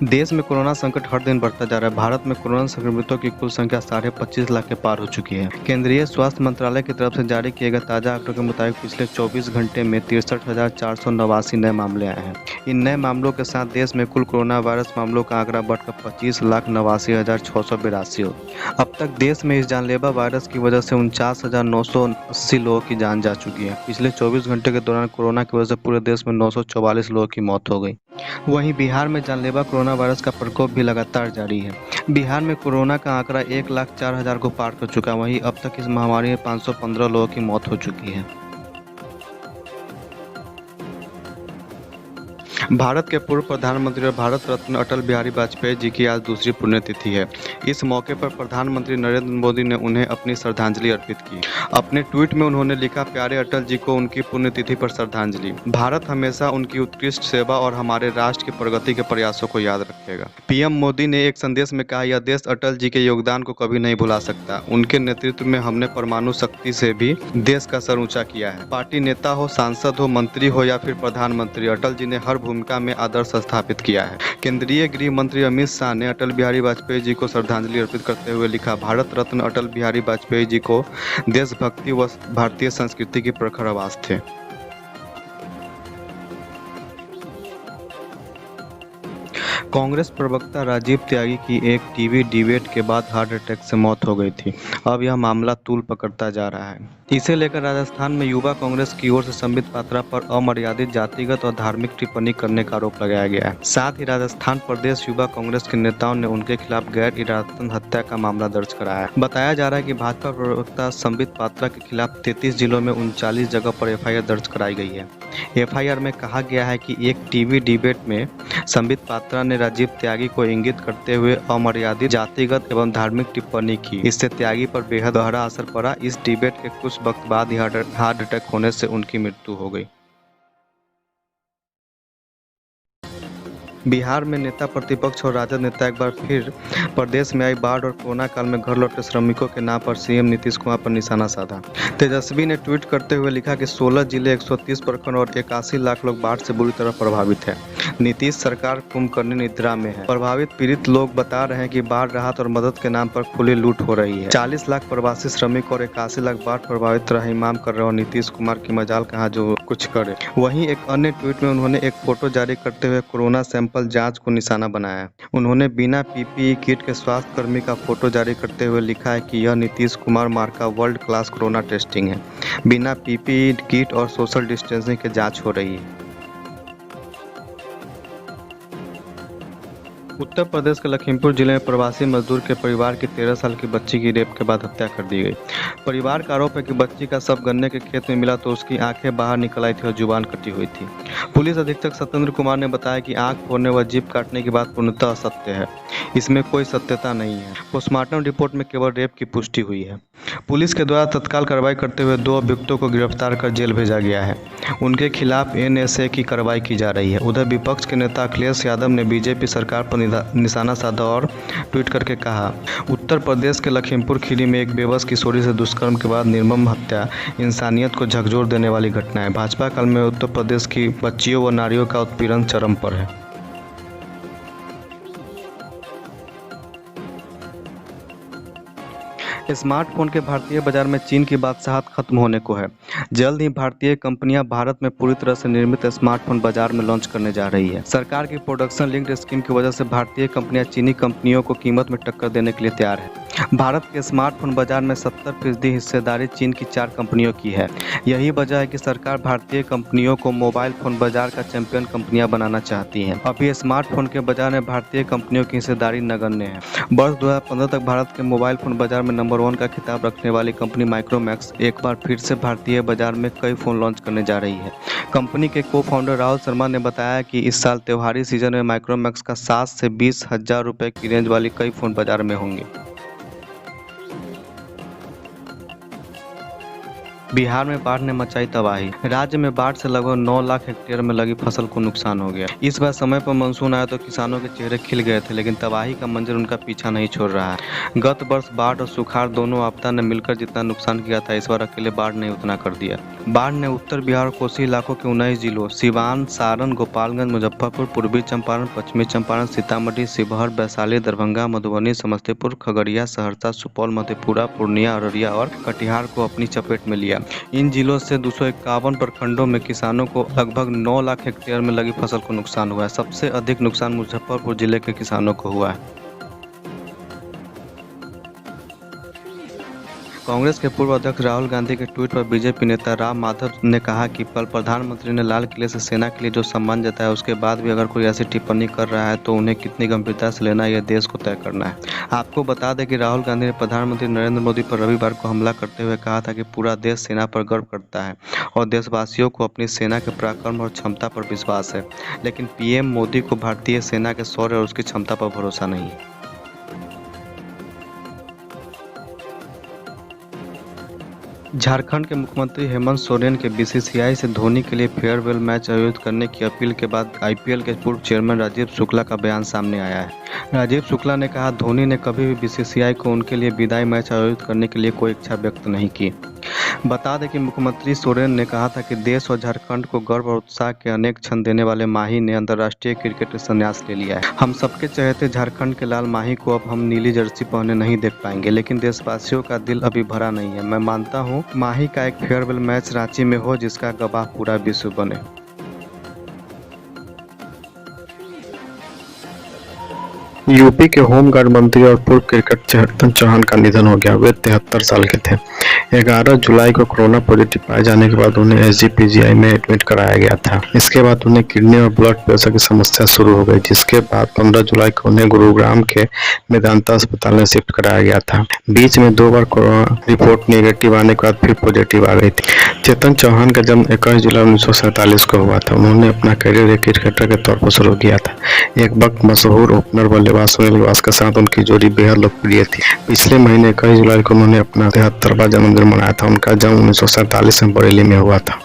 देश में कोरोना संकट हर दिन बढ़ता जा रहा है। भारत में कोरोना संक्रमितों की कुल संख्या 25.5 लाख के पार हो चुकी है। केंद्रीय स्वास्थ्य मंत्रालय की तरफ से जारी किए गए ताज़ा आंकड़ों के मुताबिक पिछले 24 घंटे में 63,489 नए मामले आए हैं। इन नए मामलों के साथ देश में कुल कोरोना वायरस मामलों का आंकड़ा बढ़कर 25,89,682 हो। अब तक देश में इस जानलेवा वायरस की वजह से 49,980 लोगों की जान जा चुकी है। पिछले 24 घंटे के दौरान कोरोना की वजह से पूरे देश में 944 लोगों की मौत हो गई। वहीं बिहार में जानलेवा कोरोना वायरस का प्रकोप भी लगातार जारी है। बिहार में कोरोना का आंकड़ा 1,04,000 को पार कर चुका है। वहीं अब तक इस महामारी में 515 लोगों की मौत हो चुकी है। भारत के पूर्व प्रधानमंत्री और भारत रत्न अटल बिहारी वाजपेयी जी की आज दूसरी पुण्यतिथि है। इस मौके पर प्रधानमंत्री नरेंद्र मोदी ने उन्हें अपनी श्रद्धांजलि अर्पित की। अपने ट्वीट में उन्होंने लिखा, प्यारे अटल जी को उनकी पुण्यतिथि पर श्रद्धांजलि। भारत हमेशा उनकी उत्कृष्ट सेवा और हमारे राष्ट्र की प्रगति के प्रयासों को याद रखेगा। पीएम मोदी ने एक संदेश में कहा, यह देश अटल जी के योगदान को कभी नहीं भुला सकता। उनके नेतृत्व में हमने परमाणु शक्ति से भी देश का सर ऊंचा किया है। पार्टी नेता हो, सांसद हो, मंत्री हो या फिर प्रधानमंत्री, अटल जी ने हर भूमिका में आदर्श स्थापित किया है। केंद्रीय गृह मंत्री अमित शाह ने अटल बिहारी वाजपेयी जी को श्रद्धांजलि अर्पित करते हुए लिखा, भारत रत्न अटल बिहारी वाजपेयी जी को देशभक्ति व भारतीय संस्कृति की प्रखर आवाज थे। कांग्रेस प्रवक्ता राजीव त्यागी की एक टीवी डिबेट के बाद हार्ट अटैक से मौत हो गई थी। अब यह मामला तूल पकड़ता जा रहा है। इसे लेकर राजस्थान में युवा कांग्रेस की ओर से संबित पात्रा पर अमर्यादित जातिगत और धार्मिक टिप्पणी करने का आरोप लगाया गया है। साथ ही राजस्थान प्रदेश युवा कांग्रेस के नेताओं ने उनके खिलाफ गैर इरादतन हत्या का मामला दर्ज कराया है। बताया जा रहा है कि भाजपा प्रवक्ता संबित पात्रा के खिलाफ 33 जिलों में 39 जगह पर एफआईआर दर्ज कराई गई है। एफआईआर में कहा गया है कि एक टीवी डिबेट में संबित पात्रा ने राजीव त्यागी को इंगित करते हुए अमर्यादित जातिगत एवं धार्मिक टिप्पणी की। इससे त्यागी पर बेहद गहरा असर पड़ा। इस डिबेट के कुछ वक्त बाद ही हार्ट अटैक होने से उनकी मृत्यु हो गई। बिहार में नेता प्रतिपक्ष और राजद नेता एक बार फिर प्रदेश में आई बाढ़ और कोरोना काल में घर लौटे श्रमिकों के नाम पर सीएम नीतीश कुमार पर निशाना साधा। तेजस्वी ने ट्वीट करते हुए लिखा कि 16 जिले, 130 प्रखंड और 81 लाख लोग बाढ़ से बुरी तरह प्रभावित हैं। नीतीश सरकार कुंभकर्णी निद्रा में है। प्रभावित पीड़ित लोग बता रहे हैं कि बाढ़ राहत और मदद के नाम पर खुली लूट हो रही है। 40 लाख प्रवासी श्रमिक और 81 लाख बाढ़ प्रभावित रहीमाम कर रहे और नीतीश कुमार की मजाल कहाँ जो कुछ करे। वहीं एक अन्य ट्वीट में उन्होंने एक फोटो जारी करते हुए कोरोना सैंपल जांच को निशाना बनाया। उन्होंने बिना पीपीई किट के स्वास्थ्य कर्मी का फोटो जारी करते हुए लिखा है कि यह नीतीश कुमार मार्का वर्ल्ड क्लास कोरोना टेस्टिंग है। बिना पीपीई किट और सोशल डिस्टेंसिंग के जांच हो रही है। उत्तर प्रदेश के लखीमपुर जिले में प्रवासी मजदूर के परिवार की 13 साल की बच्ची की रेप के बाद हत्या कर दी गई। परिवार का आरोप है कि बच्ची का शव गन्ने के खेत में मिला तो उसकी आंखें बाहर निकल आई थी और जुबान कटी हुई थी। पुलिस अधीक्षक सत्येंद्र कुमार ने बताया कि आंख फोड़ने व जीभ काटने की बात पूर्णतः असत्य है। इसमें कोई सत्यता नहीं है। पोस्टमार्टम रिपोर्ट में केवल रेप की पुष्टि हुई है। पुलिस के द्वारा तत्काल कार्रवाई करते हुए 2 अभियुक्तों को गिरफ्तार कर जेल भेजा गया है। उनके खिलाफ एनएसए की कार्रवाई की जा रही है। उधर विपक्ष के नेता अखिलेश यादव ने बीजेपी सरकार पर निशाना साधा और ट्वीट करके कहा, उत्तर प्रदेश के लखीमपुर खीरी में एक बेबस किशोरी से दुष्कर्म के बाद निर्मम हत्या इंसानियत को झकझोर देने वाली घटना है। भाजपा काल में उत्तर प्रदेश की बच्चियों व नारियों का उत्पीड़न चरम पर है। स्मार्टफोन के भारतीय बाजार में चीन की बादशाहत खत्म होने को है। जल्द ही भारतीय कंपनियां भारत में पूरी तरह से निर्मित स्मार्टफोन बाजार में लॉन्च करने जा रही है। सरकार की प्रोडक्शन लिंक्ड स्कीम की वजह से भारतीय कंपनियां चीनी कंपनियों को कीमत में टक्कर देने के लिए तैयार है। भारत के स्मार्टफोन बाजार में 70% हिस्सेदारी चीन की 4 कंपनियों की है। यही वजह है कि सरकार भारतीय कंपनियों को मोबाइल फोन बाजार का चैंपियन कंपनियां बनाना चाहती हैं। अभी स्मार्टफोन के बाजार में भारतीय कंपनियों की हिस्सेदारी नगण्य है। वर्ष 2015 तक भारत के मोबाइल फोन बाजार में नंबर 1 का खिताब रखने वाली कंपनी माइक्रोमैक्स एक बार फिर से भारतीय बाजार में कई फोन लॉन्च करने जा रही है। कंपनी के को फाउंडर राहुल शर्मा ने बताया कि इस साल त्योहारी सीजन में माइक्रोमैक्स का 7 से 20 हजार रुपए की रेंज वाली कई फोन बाजार में होंगे। बिहार में बाढ़ ने मचाई तबाही। राज्य में बाढ़ से लगभग 9 लाख हेक्टेयर में लगी फसल को नुकसान हो गया। इस बार समय पर मानसून आया तो किसानों के चेहरे खिल गए थे, लेकिन तबाही का मंजर उनका पीछा नहीं छोड़ रहा है। गत वर्ष बाढ़ और सुखाड़ दोनों आपदा ने मिलकर जितना नुकसान किया था, इस बार अकेले बाढ़ ने उतना कर दिया। बाढ़ ने उत्तर बिहार और कोसी इलाकों के 19 जिलों सिवान, सारण, गोपालगंज, मुजफ्फरपुर, पूर्वी चंपारण, पश्चिमी चंपारण, सीतामढ़ी, शिवहर, वैशाली, दरभंगा, मधुबनी, समस्तीपुर, खगड़िया, सहरसा, सुपौल, मधेपुरा, पूर्णिया, अररिया और कटिहार को अपनी चपेट में लिया। इन जिलों से 251 प्रखंडों में किसानों को लगभग 9 लाख हेक्टेयर में लगी फसल को नुकसान हुआ है। सबसे अधिक नुकसान मुजफ्फरपुर जिले के किसानों को हुआ है। कांग्रेस के पूर्व अध्यक्ष राहुल गांधी के ट्वीट पर बीजेपी नेता राम माधव ने कहा कि कल प्रधानमंत्री ने लाल किले से सेना के लिए जो सम्मान जताया, उसके बाद भी अगर कोई ऐसी टिप्पणी कर रहा है तो उन्हें कितनी गंभीरता से लेना है, यह देश को तय करना है। आपको बता दें कि राहुल गांधी ने प्रधानमंत्री नरेंद्र मोदी पर रविवार को हमला करते हुए कहा था कि पूरा देश सेना पर गर्व करता है और देशवासियों को अपनी सेना के पराक्रम और क्षमता पर विश्वास है, लेकिन पीएम मोदी को भारतीय सेना के शौर्य और उसकी क्षमता पर भरोसा नहीं है। झारखंड के मुख्यमंत्री हेमंत सोरेन के बीसीसीआई से धोनी के लिए फेयरवेल मैच आयोजित करने की अपील के बाद आईपीएल के पूर्व चेयरमैन राजीव शुक्ला का बयान सामने आया है। राजीव शुक्ला ने कहा, धोनी ने कभी भी बीसीसीआई को उनके लिए विदाई मैच आयोजित करने के लिए कोई इच्छा व्यक्त नहीं की। बता दें कि मुख्यमंत्री सोरेन ने कहा था कि देश और झारखंड को गर्व और उत्साह के अनेक क्षण देने वाले माही ने अंतर्राष्ट्रीय क्रिकेट से संन्यास ले लिया है। हम सबके चहेते झारखंड के लाल माही को अब हम नीली जर्सी पहने नहीं देख पाएंगे, लेकिन देशवासियों का दिल अभी भरा नहीं है। मैं मानता हूं माही का एक फेयरवेल मैच रांची में हो जिसका गवाह पूरा विश्व बने। यूपी के होमगार्ड मंत्री और पूर्व क्रिकेटर चेतन चौहान का निधन हो गया। वे 73 साल के थे। 11 जुलाई को कोरोना पॉजिटिव पाए जाने के बाद उन्हें एसजीपीजीआई में एडमिट कराया गया था। इसके बाद उन्हें किडनी और ब्लड प्रेशर की समस्या शुरू हो गई, जिसके बाद 15 जुलाई को उन्हें गुरुग्राम के मेदांता अस्पताल में शिफ्ट कराया गया था। बीच में 2 बार कोरोना रिपोर्ट नेगेटिव आने के बाद फिर पॉजिटिव आ गई थी। चेतन चौहान का जन्म 21 जुलाई 1947 को हुआ था। उन्होंने अपना करियर एक क्रिकेटर के तौर पर शुरू किया था। एक वक्त मशहूर ओपनर बल्लेबाज सुनील गावस्कर के साथ उनकी जोड़ी बेहद लोकप्रिय थी। पिछले महीने 21 जुलाई को उन्होंने अपना 73वां जन्मदिन मनाया था। उनका जन्म 1947 में बरेली में हुआ था।